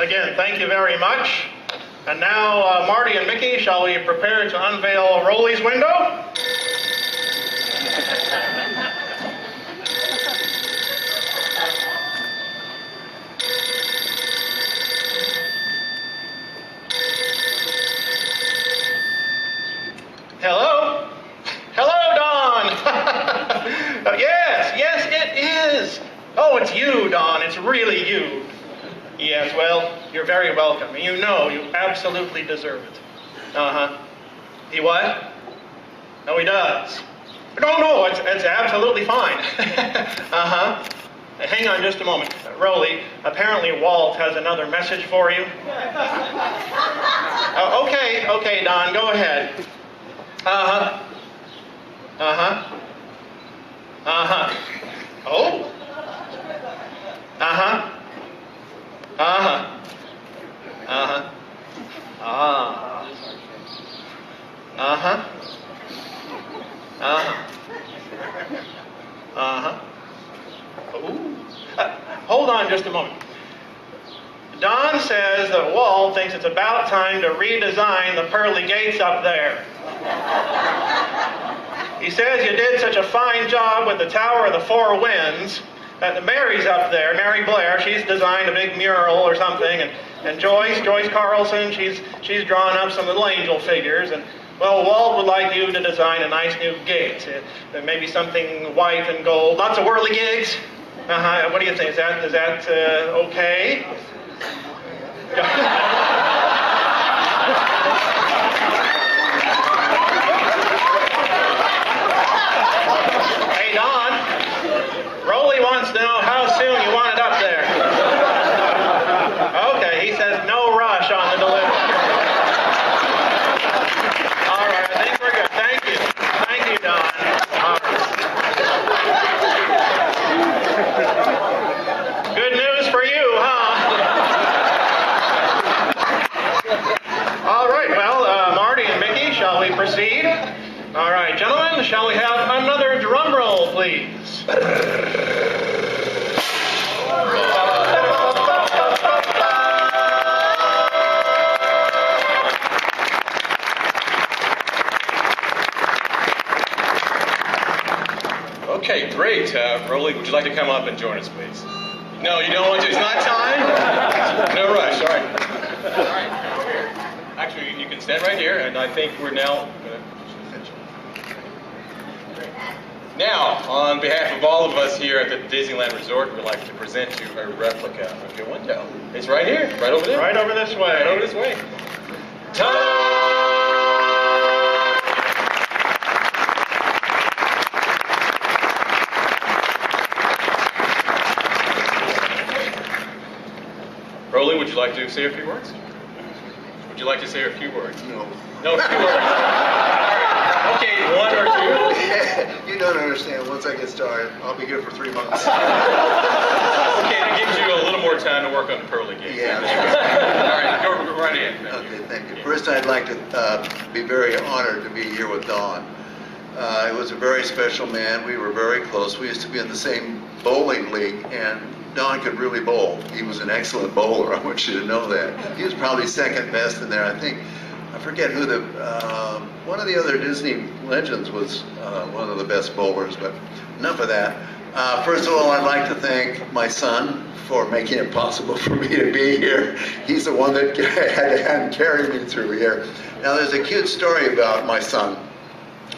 Again, thank you very much. And now, Marty and Mickey, shall we prepare to unveil Rolly's window? Hello? Hello, Don! Yes, it is. Oh, it's you, Don. It's really you. Yes, well, you're very welcome. You know you absolutely deserve it. Uh-huh. He what? No, he does. No, it's absolutely fine. Uh-huh. Hang on just a moment. Rolly, apparently Walt has another message for you. Okay, Don, go ahead. Uh-huh. Uh-huh. Uh-huh. Oh? Uh-huh. Uh-huh. Uh-huh. Ah. Uh-huh. Uh-huh. Uh-huh. Ooh. Hold on just a moment. Don says that Walt thinks it's about time to redesign the pearly gates up there. He says you did such a fine job with the Tower of the Four Winds. Mary's up there, Mary Blair, she's designed a big mural or something, and Joyce Carlson, she's drawn up some little angel figures, and well, Walt would like you to design a nice new gate, maybe something white and gold, lots of whirligigs. What do you think? Is that okay? Hey, Don, Rolly wants to know how soon you want it up there. Okay, he says no rush on the delivery. All right, I think we're good. Thank you. Thank you, Don. All right. Good news for you, huh? All right, well, Marty and Mickey, shall we proceed? All right, gentlemen, shall we have another drum roll, please? Okay, great. Rolly, would you like to come up and join us, please? No, you don't want to? It's not time? No rush. All right. Actually, you can stand right here, and I think we're now... Now, on behalf of all of us here at the Disneyland Resort, we'd like to present you a replica of your window. It's right here, right over there. Right over this way. Right over this way. Ta-da! Rolly, would you like to say a few words? Would you like to say a few words? No. No, a few words. Okay, one or two. You don't understand. Once I get started, I'll be here for 3 months. Okay, that gives you a little more time to work on the pearly gates. Yeah. All right, go right in. Okay, thank you. First, I'd like to be very honored to be here with Don. He was a very special man. We were very close. We used to be in the same bowling league, and Don could really bowl. He was an excellent bowler. I want you to know that. He was probably second best in there. I forget who one of the other Disney legends was one of the best bowlers, but enough of that. First of all, I'd like to thank my son for making it possible for me to be here. He's the one that had to hand carry me through here. Now, there's a cute story about my son,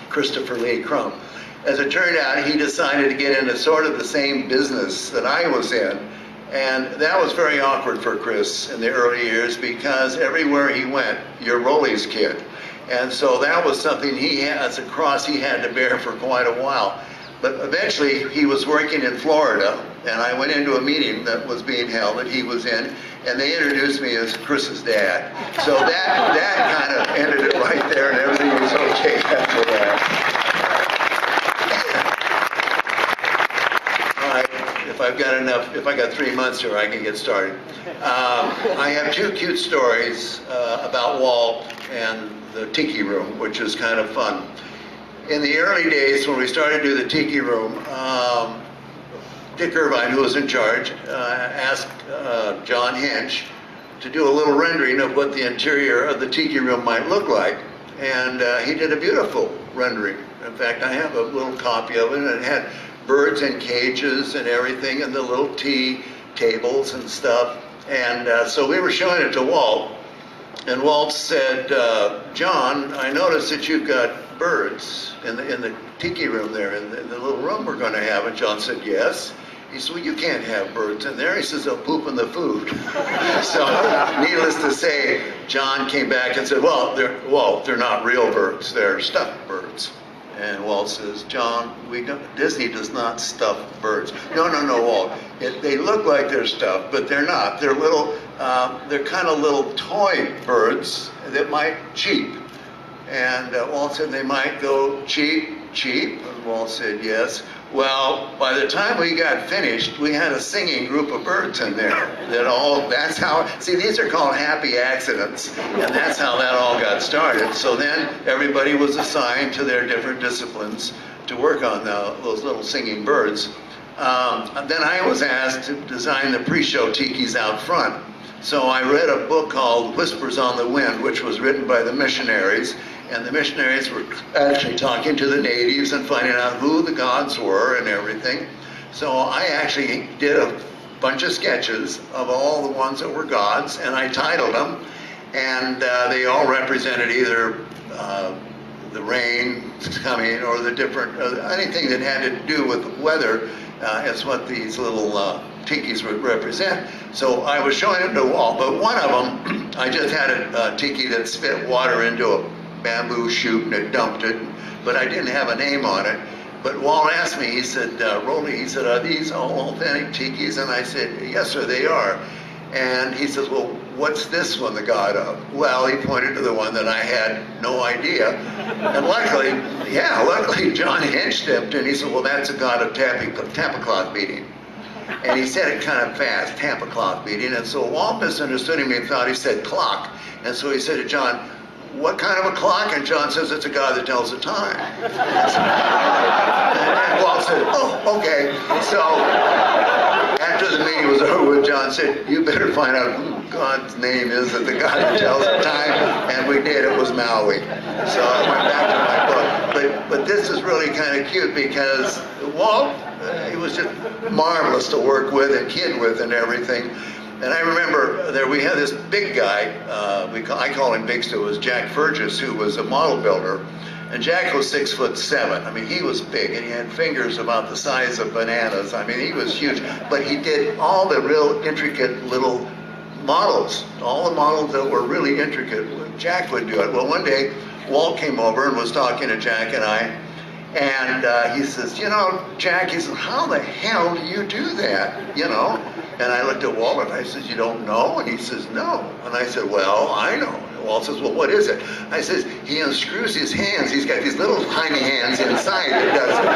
Christopher Lee Crump. As it turned out, he decided to get into sort of the same business that I was in. And that was very awkward for Chris in the early years because everywhere he went, you're Rolly's kid. And so that was something as a cross he had to bear for quite a while. But eventually he was working in Florida, and I went into a meeting that was being held that he was in, and they introduced me as Chris's dad. So that kind of ended it right there, and everything was okay after that. If I got 3 months here, I can get started. I have two cute stories about Walt and the Tiki Room, which is kind of fun. In the early days, when we started to do the Tiki Room, Dick Irvine, who was in charge, asked John Hinch to do a little rendering of what the interior of the tiki room might look like. And he did a beautiful rendering. In fact, I have a little copy of it, and it had birds in cages and everything, and the little tea tables and stuff. And so we were showing it to Walt, and Walt said, John, I noticed that you've got birds in the tiki room there, in the little room we're going to have. And John said, yes. He said, well, you can't have birds in there. He says, they'll poop in the food. So, needless to say, John came back and said, well, they're not real birds. They're stuffed birds. And Walt says, John, Disney does not stuff birds. No, Walt. They look like they're stuffed, but they're not. They're little, they're kind of little toy birds that might cheep. And Walt said, they might go cheep. And Walt said, yes. Well, by the time we got finished, we had a singing group of birds in there. That's how, see, these are called happy accidents, and that's how that all got started. So then everybody was assigned to their different disciplines to work on those little singing birds. Then I was asked to design the pre-show tikis out front. So I read a book called Whispers on the Wind, which was written by the missionaries. And the missionaries were actually talking to the natives and finding out who the gods were and everything. So I actually did a bunch of sketches of all the ones that were gods, and I titled them. And they all represented either the rain coming or the different, anything that had to do with weather is what these little tikis would represent. So I was showing them to Walt, but one of them, I just had a tiki that spit water into a bamboo shoot and it dumped it, but I didn't have a name on it. But Walt asked me, he said, Rolly, he said, are these all authentic tikis? And I said, yes, sir, they are. And he says, well, what's this one the god of? Well, he pointed to the one that I had no idea. And luckily John Hench stepped in. He said, well, that's a god of Tampa cloth beating. And he said it kind of fast, Tampa cloth beating. And so Walt misunderstood him and thought he said clock. And so he said to John, what kind of a clock? And John says, it's a god that tells the time. And Walt said, oh, okay. So after the meeting was over with, John said, you better find out who God's name is that the god that tells the time. And we did. It was Maui. So I went back to my book. But this is really kind of cute because Walt, he was just marvelous to work with and kid with and everything. And I remember we had this big guy, I call him Big Stu, it was Jack Fergus, who was a model builder. And Jack was 6'7". I mean, he was big, and he had fingers about the size of bananas. I mean, he was huge. But he did all the real intricate little models, all the models that were really intricate. Jack would do it. Well, one day, Walt came over and was talking to Jack and I. And he says, you know, Jack, he says, how the hell do you do that, you know? And I looked at Walt and I said, you don't know? And he says, no. And I said, well, I know. And Walt says, well, what is it? I says, he unscrews his hands. He's got these little tiny hands inside that does it.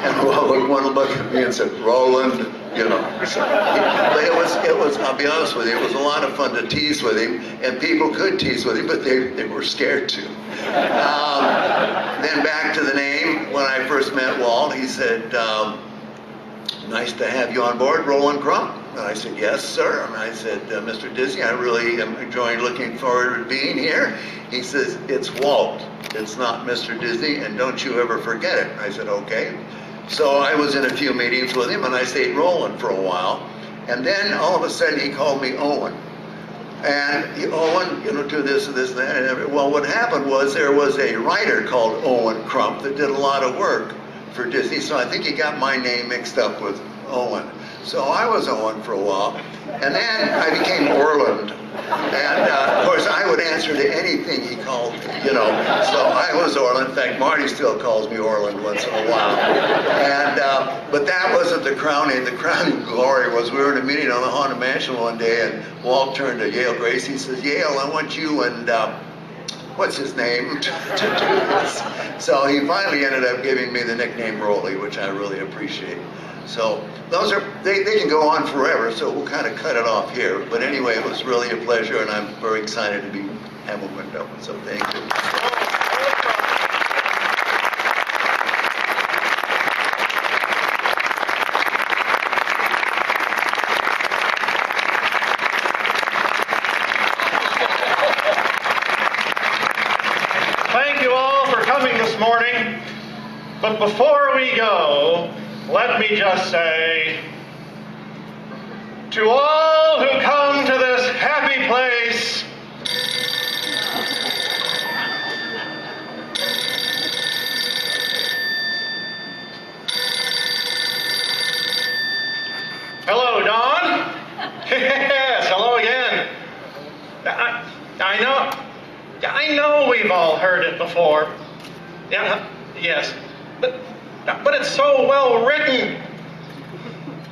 And Walt looked at me and said, Roland, you know. So, but it was, I'll be honest with you, it was a lot of fun to tease with him. And people could tease with him, but they were scared to. Then back to the name, when I first met Walt, he said, nice to have you on board, Roland Crump. And I said, yes, sir. And I said, Mr. Disney, I really am enjoying looking forward to being here. He says, it's Walt. It's not Mr. Disney, and don't you ever forget it. I said, okay. So I was in a few meetings with him, and I stayed Roland for a while. And then all of a sudden, he called me Owen. And Owen, you know, do this and this and that. And well, what happened was there was a writer called Owen Crump that did a lot of work for Disney, so I think he got my name mixed up with Owen. So I was Owen for a while, and then I became Orland. And of course, I would answer to anything he called me, you know. So I was Orland. In fact, Marty still calls me Orland once in a while. And but that wasn't the crowning. The crowning glory was we were in a meeting on the Haunted Mansion one day, and Walt turned to Yale Gracie. He says, Yale, I want you and what's his name to do this. So he finally ended up giving me the nickname Rolly, which I really appreciate. So those are, they can go on forever, so we'll kind of cut it off here. But anyway, it was really a pleasure, and I'm very excited to have a window. So thank you. But before we go, let me just say, to all who come to this happy place, hello, Don. Yes, hello again. I know we've all heard it before. Yeah, yes, but it's so well written.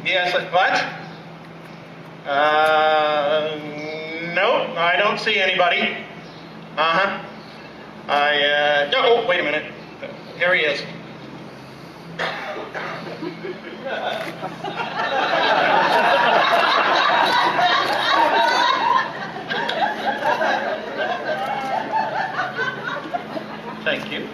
Yes, what? No, I don't see anybody. Uh-huh. Oh, wait a minute. Here he is. Thank you.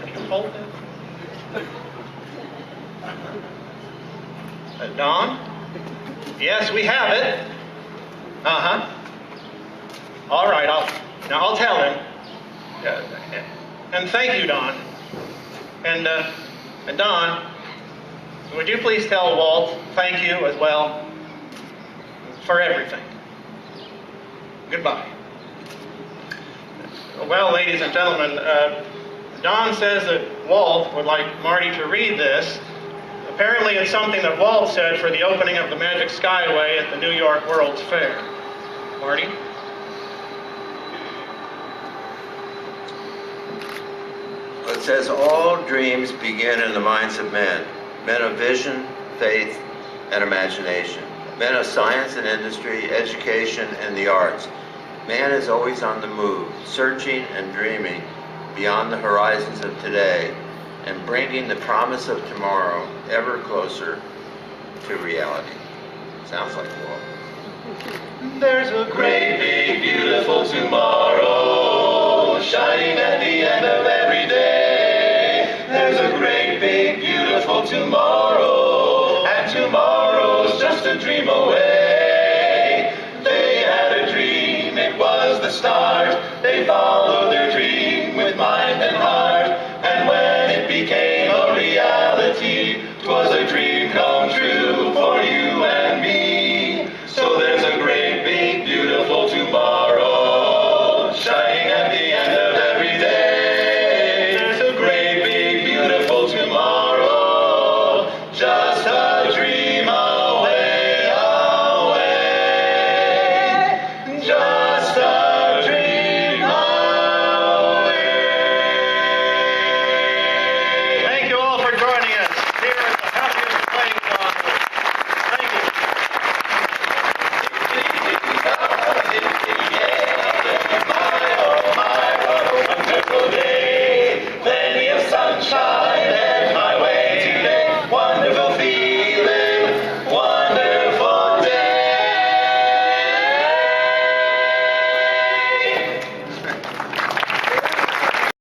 You hold it. Don? Yes, we have it. Uh-huh. All right, I'll tell him. And thank you, Don. And Don, would you please tell Walt thank you as well for everything. Goodbye. Well, ladies and gentlemen, Don says that Walt would like Marty to read this. Apparently it's something that Walt said for the opening of the Magic Skyway at the New York World's Fair. Marty? It says, all dreams begin in the minds of men of vision, faith, and imagination, men of science and industry, education, and the arts. Man is always on the move, searching and dreaming beyond the horizons of today and bringing the promise of tomorrow ever closer to reality. Sounds like Walt. There's a great, big, beautiful tomorrow shining at the end of every day. There's a great, big, beautiful tomorrow, and tomorrow's just a dream away. They had a dream, it was the start. They followed their dream with mind and heart, and when it became a reality, 'twas a dream come true for you and